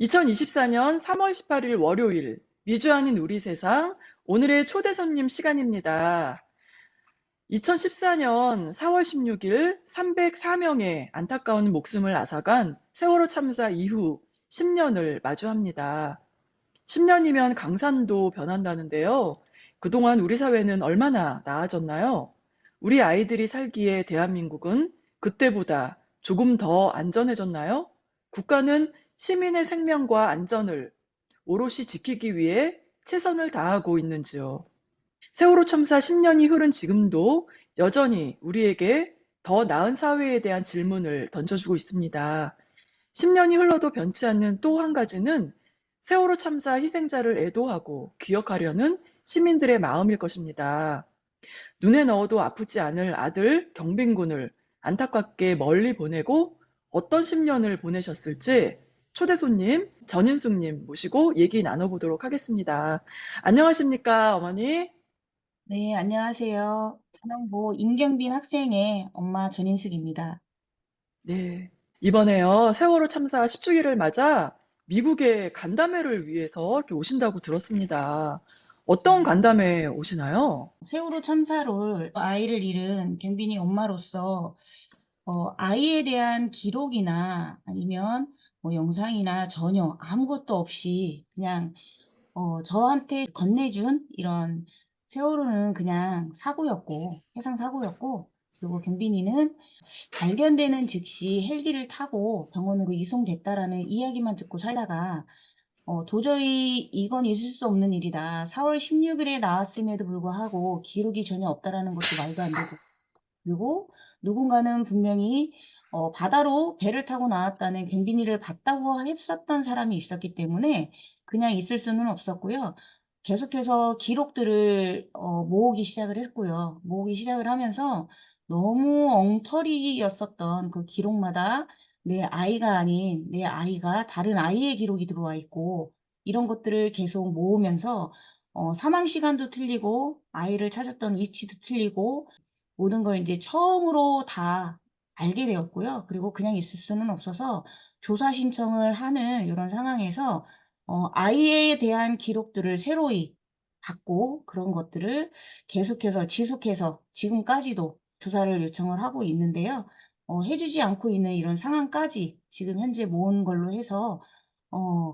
2024년 3월 18일 월요일, 미주 아닌 우리 세상, 오늘의 초대 손님 시간입니다. 2014년 4월 16일 304명의 안타까운 목숨을 앗아간 세월호 참사 이후 10년을 마주합니다. 10년이면 강산도 변한다는데요. 그동안 우리 사회는 얼마나 나아졌나요? 우리 아이들이 살기에 대한민국은 그때보다 조금 더 안전해졌나요? 국가는 시민의 생명과 안전을 오롯이 지키기 위해 최선을 다하고 있는지요? 세월호 참사 10년이 흐른 지금도 여전히 우리에게 더 나은 사회에 대한 질문을 던져주고 있습니다. 10년이 흘러도 변치 않는 또 한 가지는 세월호 참사 희생자를 애도하고 기억하려는 시민들의 마음일 것입니다. 눈에 넣어도 아프지 않을 아들 경빈군을 안타깝게 멀리 보내고 어떤 10년을 보내셨을지 초대 손님 전인숙님 모시고 얘기 나눠보도록 하겠습니다. 안녕하십니까, 어머니? 네, 안녕하세요. 한양고 임경빈 학생의 엄마 전인숙입니다. 네. 이번에요, 세월호 참사 10주기를 맞아 미국에 간담회를 위해서 이렇게 오신다고 들었습니다. 어떤 네. 간담회 오시나요? 세월호 참사를 아이를 잃은 경빈이 엄마로서 아이에 대한 기록이나 아니면 뭐 영상이나 전혀 아무것도 없이 그냥 저한테 건네준 이런 세월호는 그냥 사고였고, 해상 사고였고, 그리고 경빈이는 발견되는 즉시 헬기를 타고 병원으로 이송됐다라는 이야기만 듣고 살다가 도저히 이건 있을 수 없는 일이다. 4월 16일에 나왔음에도 불구하고 기록이 전혀 없다라는 것도 말도 안 되고, 그리고 누군가는 분명히 바다로 배를 타고 나왔다는 경비니를 봤다고 했었던 사람이 있었기 때문에 그냥 있을 수는 없었고요. 계속해서 기록들을 모으기 시작을 했고요. 모으기 시작을 하면서 너무 엉터리였었던 그 기록마다 내 아이가 아닌 내 아이가 다른 아이의 기록이 들어와 있고 이런 것들을 계속 모으면서 사망 시간도 틀리고 아이를 찾았던 위치도 틀리고 모든 걸 인제 처음으로 다 알게 되었고요. 그리고 그냥 있을 수는 없어서 조사 신청을 하는 요런 상황에서 아이에 대한 기록들을 새로이 받고 그런 것들을 계속해서 지속해서 지금까지도 조사를 요청을 하고 있는데요. 해 주지 않고 있는 이런 상황까지 지금 현재 모은 걸로 해서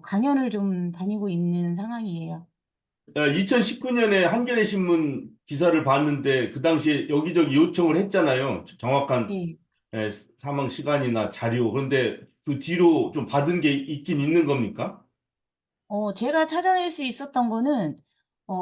강연을 좀 다니고 있는 상황이에요. 2019년에 한겨레 신문 기사를 봤는데 그 당시에 여기저기 요청을 했잖아요. 정확한 네. 사망 시간이나 자료. 그런데 그 뒤로 좀 받은 게 있긴 있는 겁니까? 제가 찾아낼 수 있었던 거는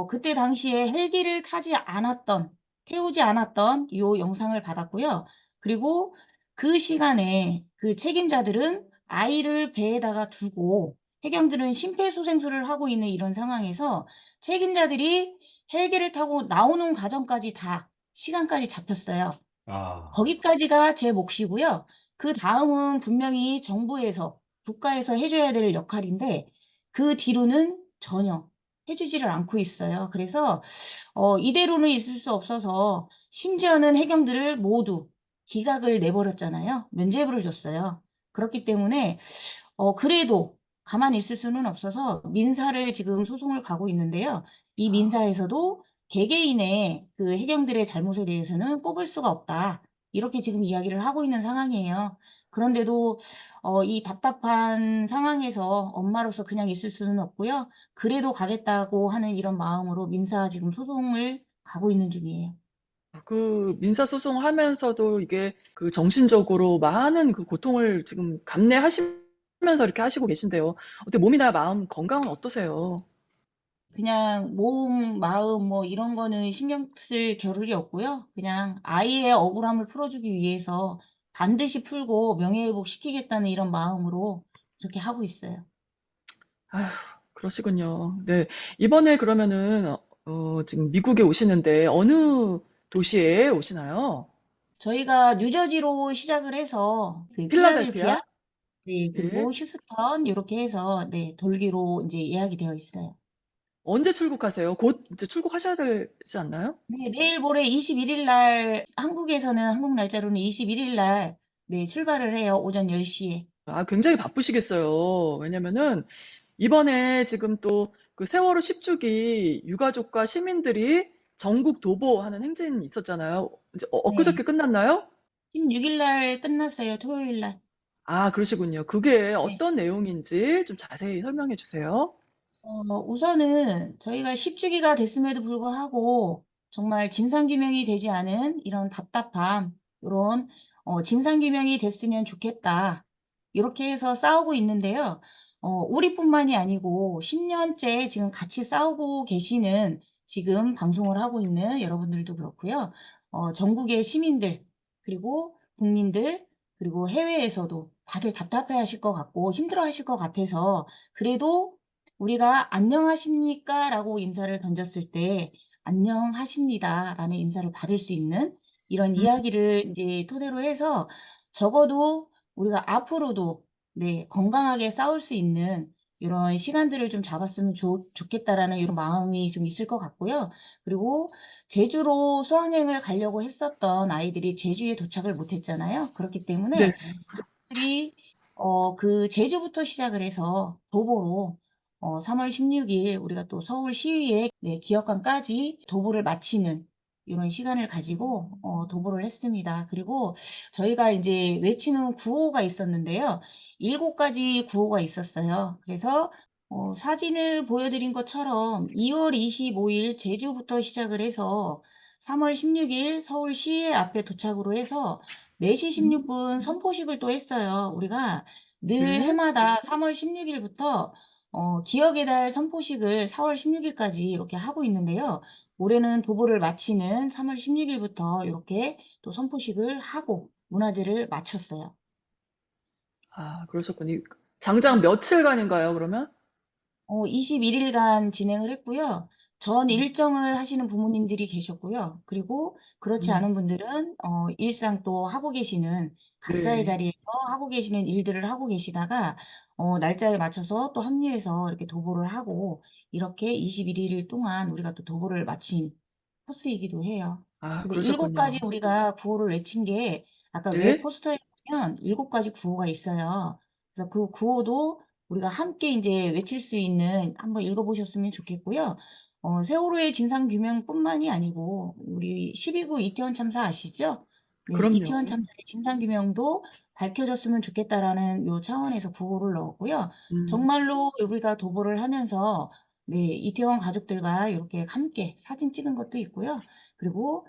그때 당시에 헬기를 타지 않았던 태우지 않았던 요 영상을 받았고요. 그리고 그 시간에 그 책임자들은 아이를 배에다가 두고 해경들은 심폐소생술을 하고 있는 이런 상황에서 책임자들이 헬기를 타고 나오는 과정까지 다 시간까지 잡혔어요. 아, 거기까지가 제 몫이고요. 그다음은 분명히 정부에서 국가에서 해 줘야 될 역할인데 그 뒤로는 전혀 해 주지를 않고 있어요. 그래서 이대로는 있을 수 없어서 심지어는 해경들을 모두 기각을 내 버렸잖아요. 면죄부를 줬어요. 그렇기 때문에 그래도 가만히 있을 수는 없어서 민사를 지금 소송을 가고 있는데요. 이 민사에서도 개개인의 그 해경들의 잘못에 대해서는 꼽을 수가 없다. 이렇게 지금 이야기를 하고 있는 상황이에요. 그런데도 이 답답한 상황에서 엄마로서 그냥 있을 수는 없고요. 그래도 가겠다고 하는 이런 마음으로 민사 지금 소송을 가고 있는 중이에요. 그 민사소송하면서도 이게 그 정신적으로 많은 그 고통을 지금 감내하시면서 이렇게 하시고 계신데요. 어떻게 몸이나 마음 건강은 어떠세요? 그냥 몸, 마음 뭐 이런 거는 신경 쓸 겨를이 없고요. 그냥 아이의 억울함을 풀어주기 위해서 반드시 풀고 명예회복시키겠다는 이런 마음으로 이렇게 하고 있어요. 아휴, 그러시군요. 네. 이번에 그러면은 지금 미국에 오시는데 어느 도시에 오시나요? 저희가 뉴저지로 시작을 해서 그 필라델피아, 필라델피아? 네, 예. 그리고 휴스턴 요렇게 해서 네, 돌기로 인제 예약이 되어 있어요. 언제 출국하세요? 곧 이제 출국하셔야 되지 않나요? 네, 내일 모레 21일 날 한국에서는 한국 날짜로는 21일 날 네, 출발을 해요. 오전 10 시에. 아, 굉장히 바쁘시겠어요. 왜냐면은 이번에 지금 또 그 세월호 10주기 유가족과 시민들이 전국 도보하는 행진이 있었잖아요. 이제 네. 엊그저께 끝났나요? 16일 날 끝났어요. 토요일 날. 아, 그러시군요. 그게 네. 어떤 내용인지 좀 자세히 설명해 주세요. 우선은 저희가 10주기가 됐음에도 불구하고 정말 진상규명이 되지 않은 이런 답답함, 이런 진상규명이 됐으면 좋겠다. 이렇게 해서 싸우고 있는데요. 우리뿐만이 아니고 10년째 지금 같이 싸우고 계시는 지금 방송을 하고 있는 여러분들도 그렇고요. 전국의 시민들, 그리고 국민들, 그리고 해외에서도 다들 답답해 하실 것 같고 힘들어 하실 것 같아서 그래도 우리가 "안녕하십니까?" 라고 인사를 던졌을 때 "안녕하십니다." 라는 인사를 받을 수 있는 이런 음, 이야기를 인제 토대로 해서 적어도 우리가 앞으로도 네 건강하게 싸울 수 있는 요런 시간들을 좀 잡았으면 좋겠다라는 요런 마음이 좀 있을 것 같고요. 그리고 제주로 수학여행을 가려고 했었던 아이들이 제주에 도착을 못 했잖아요. 그렇기 네. 때문에 그들이 그 제주부터 시작을 해서 도보로 3월 16일 우리가 또 서울시의회 네 기업관까지 도보를 마치는 이런 시간을 가지고 도보를 했습니다. 그리고 저희가 이제 외치는 구호가 있었는데요. 7가지 구호가 있었어요. 그래서 사진을 보여드린 것처럼 2월 25일 제주부터 시작을 해서 3월 16일 서울시의회 앞에 도착으로 해서 4시 음, 16분 선포식을 또 했어요. 우리가 늘 네. 해마다 3월 16일부터 기억의 달 선포식을 4월 16일까지 이렇게 하고 있는데요. 올해는 도보를 마치는 3월 16일부터 이렇게 또 선포식을 하고 문화제를 마쳤어요. 아, 그러셨군요. 장장 며칠간인가요, 그러면? 21일간 진행을 했고요. 전 음, 일정을 하시는 부모님들이 계셨고요. 그리고 그렇지 음, 않은 분들은 일상 또 하고 계시는 각자의 네. 자리에서 하고 계시는 일들을 하고 계시다가 날짜에 맞춰서 또 합류해서 이렇게 도보를 하고 이렇게 21일 동안 우리가 또 도보를 마친 코스이기도 해요. 아, 그래서 7가지 그러셨군요. 우리가 구호를 외친 게 아까 위에 네. 포스터에 보면 7가지 구호가 있어요. 그래서 그 구호도 우리가 함께 인제 외칠 수 있는 한번 읽어 보셨으면 좋겠고요. 세월호의 진상규명뿐만이 아니고 우리 12구 이태원 참사 아시죠? 네. 이태원 그럼요. 참사의 진상규명도 밝혀졌으면 좋겠다라는 요 차원에서 구호를 넣었고요. 음, 정말로 우리가 도보를 하면서 네 이태원 가족들과 요렇게 함께 사진 찍은 것도 있고요. 그리고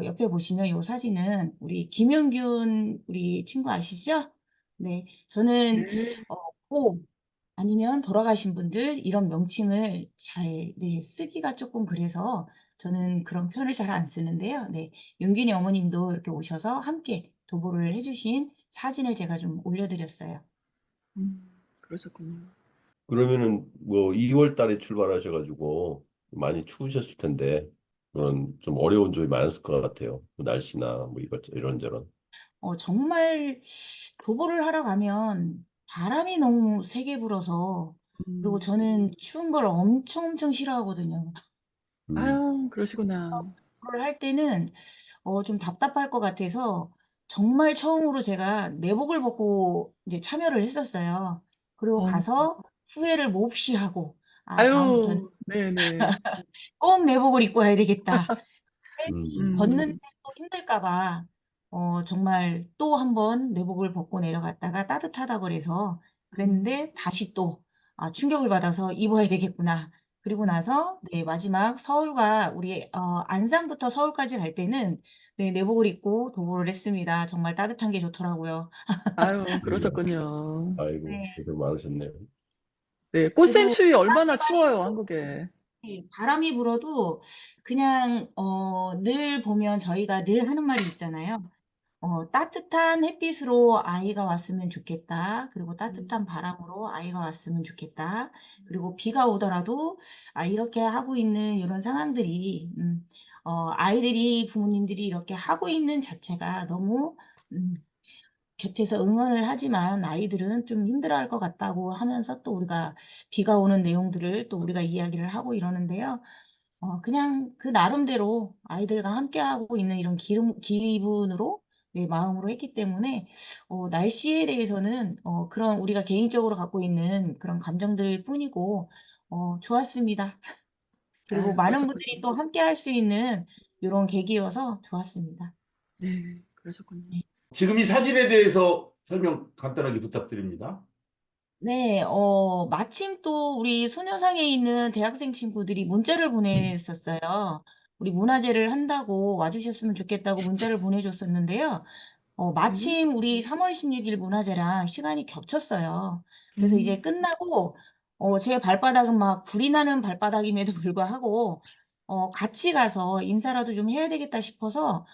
옆에 보시면 요 사진은 우리 김영균 우리 친구 아시죠? 네. 저는 네. 고 아니면 돌아가신 분들 이런 명칭을 잘 네 쓰기가 쪼끔 그래서 저는 그런 표현을 잘 안 쓰는데요. 네. 용균이 어머님도 이렇게 오셔서 함께 도보를 해 주신 사진을 제가 좀 올려 드렸어요. 그러셨군요. 그러면은 뭐 2월 달에 출발하셔가지고 많이 추우셨을 텐데 그런 좀 어려운 점이 많았을 것 같아요. 뭐 날씨나 뭐 이런저런. 정말 도보를 하러 가면 바람이 너무 세게 불어서 그리고 음, 저는 추운 걸 엄청 싫어하거든요. 음, 아유, 그러시구나. 도보를 할 때는 좀 답답할 것 같아서 정말 처음으로 제가 내복을 벗고 이제 참여를 했었어요. 그리고 어, 가서 후회를 몹시 하고 '아 다음부터는 아유, 네네. 꼭 내복을 입고 와야 되겠다.' 음. 걷는데 음, 또 힘들까 봐 정말 또 한 번 내복을 벗고 내려갔다가 따뜻하다 그래서 음, 그랬는데 다시 또 '아 충격을 받아서 입어야 되겠구나.' 그리고 음. 나서 네 마지막 서울과 우리 안산부터 서울까지 갈 때는 네 내복을 입고 도보를 했습니다. 정말 따뜻한 게 좋더라고요. 아유, 음. 그러셨군요. 아이고, 네. 고생 많으셨네요. 네, 그래도 꽃샘추위 얼마나 추워요, 한국에. 예 바람이 불어도 그냥 늘 보면 저희가 늘 하는 말이 있잖아요. 따뜻한 햇빛으로 아이가 왔으면 좋겠다. 그리고 음, 따뜻한 바람으로 아이가 왔으면 좋겠다. 그리고 비가 오더라도 이렇게 하고 있는 이런 상황들이 아이들이 부모님들이 이렇게 하고 있는 자체가 너무 음 곁에서 응원을 하지만 아이들은 좀 힘들어할 것 같다고 하면서 또 우리가 비가 오는 내용들을 또 우리가 이야기를 하고 이러는데요. 그냥 그 나름대로 아이들과 함께하고 있는 이런 기분으로 내 마음으로 했기 때문에 날씨에 대해서는 그런 우리가 개인적으로 갖고 있는 그런 감정들 뿐이고 좋았습니다. 그리고 아, 많은 분들이 그러셨군요. 또 함께 할 수 있는 이런 계기여서 좋았습니다. 네, 그러셨군요. 네. 지금 이 사진에 대해서 설명 간단하게 부탁드립니다. 네, 마침 또 우리 소녀상에 있는 대학생 친구들이 문자를 보냈었어요. 우리 문화제를 한다고 와주셨으면 좋겠다고 문자를 보내줬었는데요. 네. 마침 우리 3월 16일 문화제랑 시간이 겹쳤어요. 그래서 이제 음, 끝나고, 제 발바닥은 막 불이 나는 발바닥임에도 불구하고, 같이 가서 인사라도 좀 해야 되겠다 싶어서,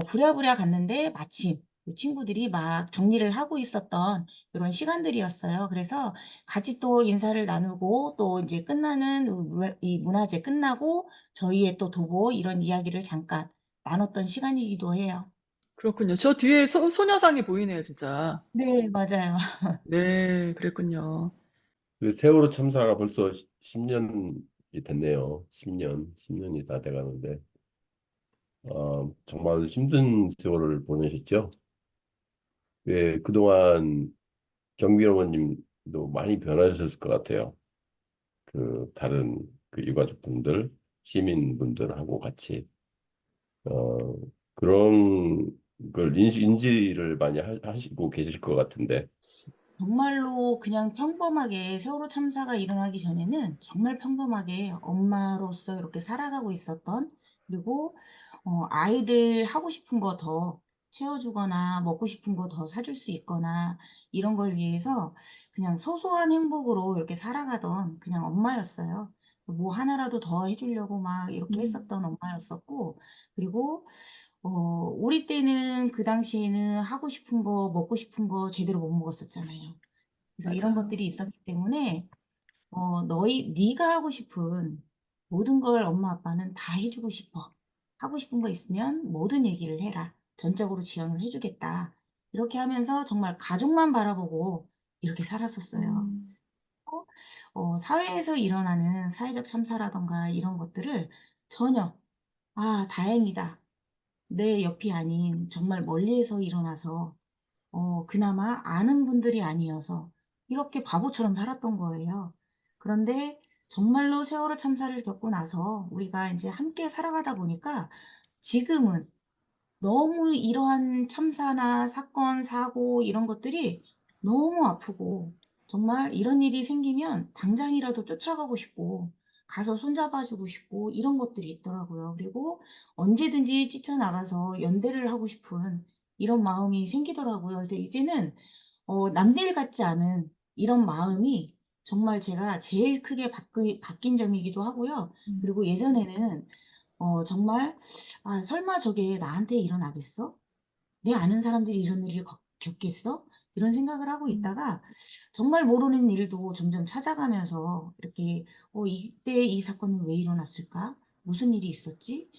부랴부랴 갔는데 마침 그 친구들이 막 정리를 하고 있었던 이런 시간들이었어요. 그래서 같이 또 인사를 나누고 또 이제 끝나는 이 문화제 끝나고 저희의 또 도보 이런 이야기를 잠깐 나눴던 시간이기도 해요. 그렇군요. 저 뒤에 소녀상이 보이네요, 진짜. 네, 맞아요. 네, 그랬군요. 그 세월호 참사가 벌써 10년이 됐네요. 10년이 다 돼가는데, 정말 힘든 세월을 보내셨죠? 예, 그동안 경비 어머님도 많이 변하셨을 것 같아요. 그 다른 그 유가족분들, 시민분들하고 같이 어, 그런 걸 인지를 많이 하시고 계실 것 같은데, 정말로 그냥 평범하게 세월호 참사가 일어나기 전에는 정말 평범하게 엄마로서 이렇게 살아가고 있었던 그리고 아이들 하고 싶은 거 더 채워주거나 먹고 싶은 거 더 사줄 수 있거나 이런 걸 위해서 그냥 소소한 행복으로 이렇게 살아가던 그냥 엄마였어요. 뭐 하나라도 더 해주려고 막 이렇게 음, 했었던 엄마였었고 그리고 우리 때는 그 당시에는 하고 싶은 거, 먹고 싶은 거 제대로 못 먹었었잖아요. 그래서 이런 맞아요. 것들이 있었기 때문에, 네가 하고 싶은 모든 걸 엄마 아빠는 다 해주고 싶어. 하고 싶은 거 있으면 모든 얘기를 해라. 전적으로 지원을 해주겠다. 이렇게 하면서 정말 가족만 바라보고 이렇게 살았었어요. 음, 사회에서 일어나는 사회적 참사라던가 이런 것들을 전혀, 아, 다행이다. 내 옆이 아닌 정말 멀리에서 일어나서 그나마 아는 분들이 아니어서 이렇게 바보처럼 살았던 거예요. 그런데 정말로 세월호 참사를 겪고 나서 우리가 이제 함께 살아가다 보니까 지금은 너무 이러한 참사나 사건, 사고 이런 것들이 너무 아프고 정말 이런 일이 생기면 당장이라도 쫓아가고 싶고 가서 손잡아주고 싶고 이런 것들이 있더라고요. 그리고 언제든지 뛰쳐나가서 연대를 하고 싶은 이런 마음이 생기더라고요. 그래서 이제는 남일 같지 않은 이런 마음이 정말 제가 제일 크게 바뀐 점이기도 하고요. 음, 그리고 예전에는 정말 설마 저게 나한테 일어나겠어? 내 아는 사람들이 이런 일을 겪겠어? 이런 생각을 하고 음, 있다가 정말 모르는 일도 점점 찾아가면서 이렇게 이때 이 사건은 왜 일어났을까? 무슨 일이 있었지?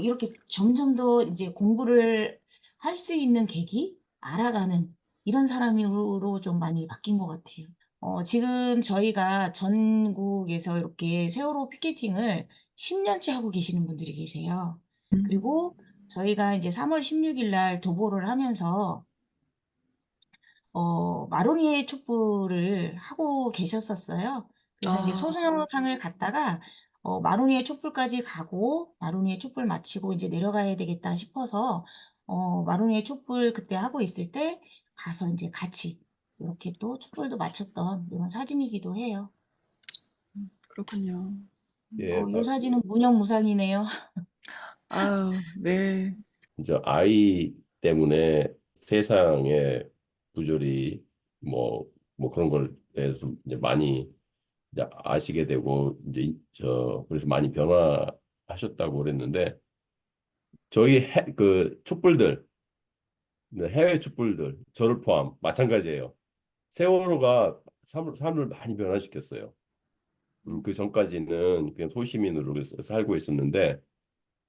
이렇게 점점 더 이제 공부를 할 수 있는 계기? 알아가는 이런 사람으로 좀 많이 바뀐 것 같아요. 지금 저희가 전국에서 이렇게 세월호 피켓팅을 10년째 하고 계시는 분들이 계세요. 음, 그리고 저희가 이제 3월 16일 날 도보를 하면서 마로니에 촛불을 하고 계셨었어요. 그래서 이제 아, 소녀상을 갔다가 마로니에 촛불까지 가고 마로니에 촛불 마치고 이제 내려가야 되겠다 싶어서 마로니에 촛불 그때 하고 있을 때 가서 이제 같이 이렇게 또 촛불도 마쳤던 이런 사진이기도 해요. 그렇군요. 예, 이 사진은 무념무상이네요. 아, 네. 이제 아이 때문에 세상의 부조리 뭐 그런 걸 대해서 이제 많이 이제 아시게 되고 이제 그래서 많이 변화하셨다고 그랬는데 저희 그 촛불들 네, 해외 촛불들 저를 포함 마찬가지예요. 세월호가 삶을 많이 변화시켰어요. 그 전까지는 그냥 소시민으로 살고 있었는데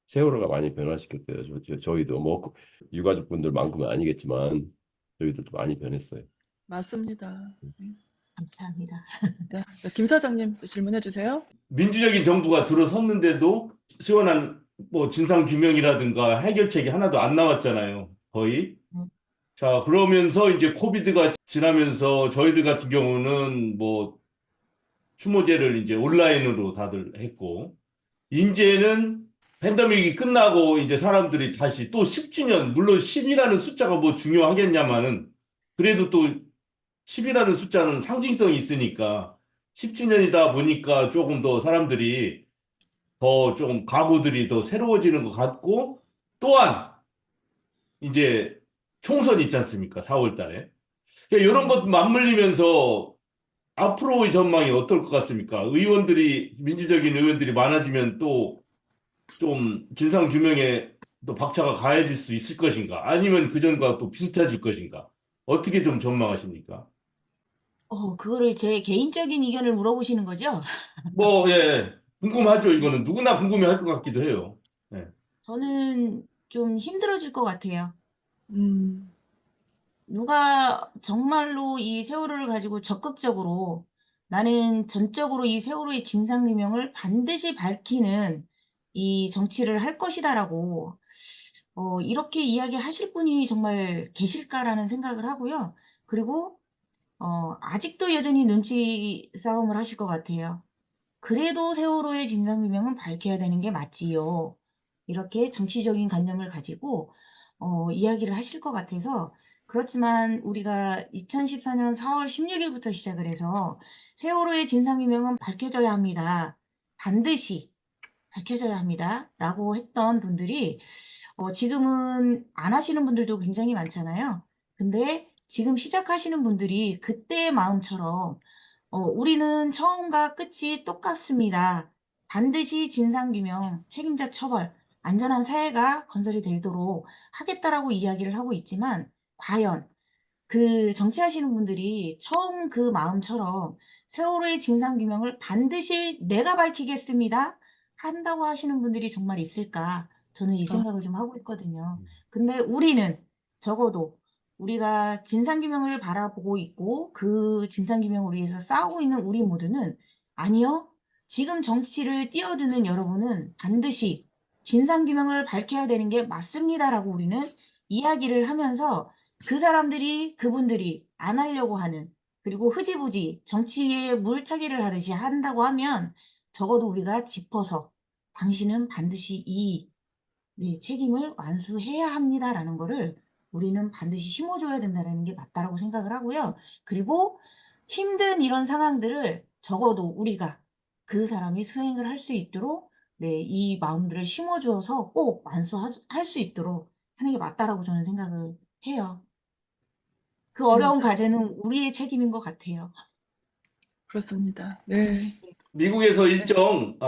세월호가 많이 변화시켰대요. 저희도 뭐 유가족분들만큼은 아니겠지만 저희들도 많이 변했어요. 맞습니다. 네. 감사합니다. 네. 네, 김 사장님 또 질문해 주세요. 민주적인 정부가 들어섰는데도 시원한 뭐 진상 규명이라든가 해결책이 하나도 안 나왔잖아요. 거의. 네. 자, 그러면서 이제 코비드가 지나면서 저희들 같은 경우는 뭐 추모제를 이제 온라인으로 다들 했고, 이제는 팬데믹이 끝나고 이제 사람들이 다시 또 10주년, 물론 10이라는 숫자가 뭐 중요하겠냐마는 그래도 또 10이라는 숫자는 상징성이 있으니까 10주년이다 보니까 조금 더 사람들이 더 조금 각오들이 더 새로워지는 것 같고, 또한 이제 총선이 있지 않습니까? 4월 달에. 그러니까 이런 것 맞물리면서 앞으로의 전망이 어떨 것 같습니까? 민주적인 의원들이 많아지면 또 좀 진상 규명에 또 박차가 가해질 수 있을 것인가? 아니면 그전과 또 비슷해질 것인가? 어떻게 좀 전망하십니까? 그거를 제 개인적인 의견을 물어보시는 거죠? 뭐, 예, 궁금하죠. 이거는 누구나 궁금해할 것 같기도 해요. 예. 저는 좀 힘들어질 것 같아요. 음, 누가 정말로 이 세월호를 가지고 적극적으로 나는 전적으로 이 세월호의 진상규명을 반드시 밝히는 이 정치를 할 것이다라고 이렇게 이야기하실 분이 정말 계실까라는 생각을 하고요. 그리고 아직도 여전히 눈치 싸움을 하실 것 같아요. 그래도 세월호의 진상규명은 밝혀야 되는 게 맞지요. 이렇게 정치적인 관념을 가지고 이야기를 하실 것 같아서 그렇지만 우리가 2014년 4월 16일부터 시작을 해서 세월호의 진상규명은 밝혀져야 합니다. 반드시 밝혀져야 합니다. 라고 했던 분들이 지금은 안 하시는 분들도 굉장히 많잖아요. 근데 지금 시작하시는 분들이 그때의 마음처럼 우리는 처음과 끝이 똑같습니다. 반드시 진상규명, 책임자 처벌, 안전한 사회가 건설이 되도록 하겠다라고 이야기를 하고 있지만, 과연 그 정치하시는 분들이 처음 그 마음처럼 세월호의 진상규명을 반드시 내가 밝히겠습니다. 한다고 하시는 분들이 정말 있을까? 저는 이 아, 생각을 좀 하고 있거든요. 근데 우리는 적어도 우리가 진상규명을 바라보고 있고 그 진상규명을 위해서 싸우고 있는 우리 모두는 아니요. 지금 정치를 뛰어드는 여러분은 반드시 진상규명을 밝혀야 되는 게 맞습니다라고 우리는 이야기를 하면서 그 사람들이 그분들이 안 하려고 하는 그리고 흐지부지 정치에 물타기를 하듯이 한다고 하면 적어도 우리가 짚어서 당신은 반드시 이 네, 책임을 완수해야 합니다라는 거를 우리는 반드시 심어줘야 된다는 게 맞다라고 생각을 하고요. 그리고 힘든 이런 상황들을 적어도 우리가 그 사람이 수행을 할 수 있도록 네, 이 마음들을 심어주어서 꼭 완수할 수 있도록 하는 게 맞다라고 저는 생각을 해요. 그 어려운 맞습니다. 과제는 우리의 책임인 것 같아요. 그렇습니다. 네. 미국에서 네.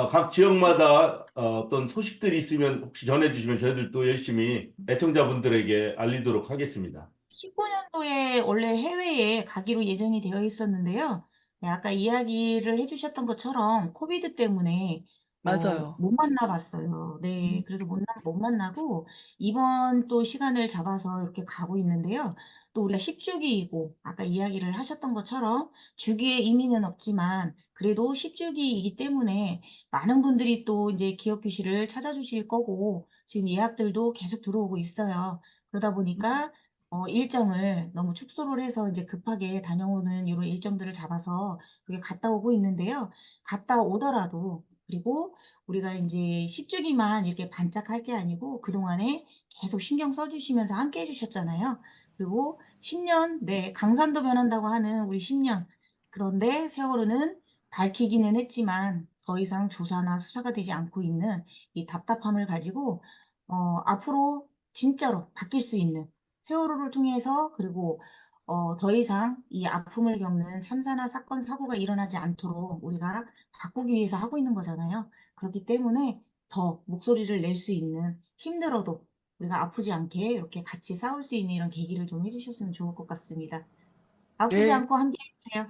각 지역마다 어떤 소식들이 있으면 혹시 전해주시면 저희들도 열심히 애청자분들에게 알리도록 하겠습니다. 19년도에 원래 해외에 가기로 예정이 되어 있었는데요. 네, 아까 이야기를 해주셨던 것처럼 코비드 때문에 맞아요. 못 만나봤어요. 네, 음, 그래서 못 만나고 이번 또 시간을 잡아서 이렇게 가고 있는데요. 또 우리가 10주기이고 아까 이야기를 하셨던 것처럼 주기에 의미는 없지만 그래도 10주기이기 때문에 많은 분들이 또 이제 기업 교실을 찾아주실 거고 지금 예약들도 계속 들어오고 있어요. 그러다 보니까 일정을 너무 축소를 해서 이제 급하게 다녀오는 이런 일정들을 잡아서 그게 갔다 오고 있는데요. 갔다 오더라도 그리고 우리가 이제 10주기만 이렇게 반짝할 게 아니고 그동안에 계속 신경 써주시면서 함께 해주셨잖아요. 그리고 10년, 네, 강산도 변한다고 하는 우리 10년. 그런데 세월호는 밝히기는 했지만 더 이상 조사나 수사가 되지 않고 있는 이 답답함을 가지고 앞으로 진짜로 바뀔 수 있는 세월호를 통해서 그리고 더 이상 이 아픔을 겪는 참사나 사건, 사고가 일어나지 않도록 우리가 바꾸기 위해서 하고 있는 거잖아요. 그렇기 때문에 더 목소리를 낼 수 있는 힘들어도 우리가 아프지 않게 이렇게 같이 싸울 수 있는 이런 계기를 좀 해주셨으면 좋을 것 같습니다. 아프지 네. 않고 함께 해주세요.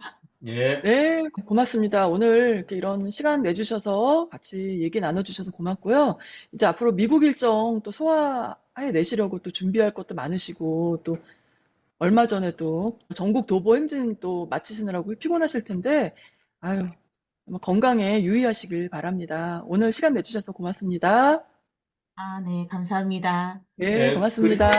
예. 네, 고맙습니다. 오늘 이렇게 이런 시간 내주셔서 같이 얘기 나눠주셔서 고맙고요. 이제 앞으로 미국 일정 또 소화해 내시려고 또 준비할 것도 많으시고, 또 얼마 전에도 전국 도보 행진 또 마치시느라고 피곤하실 텐데, 아유, 건강에 유의하시길 바랍니다. 오늘 시간 내주셔서 고맙습니다. 아, 네, 감사합니다. 네, 예. 고맙습니다.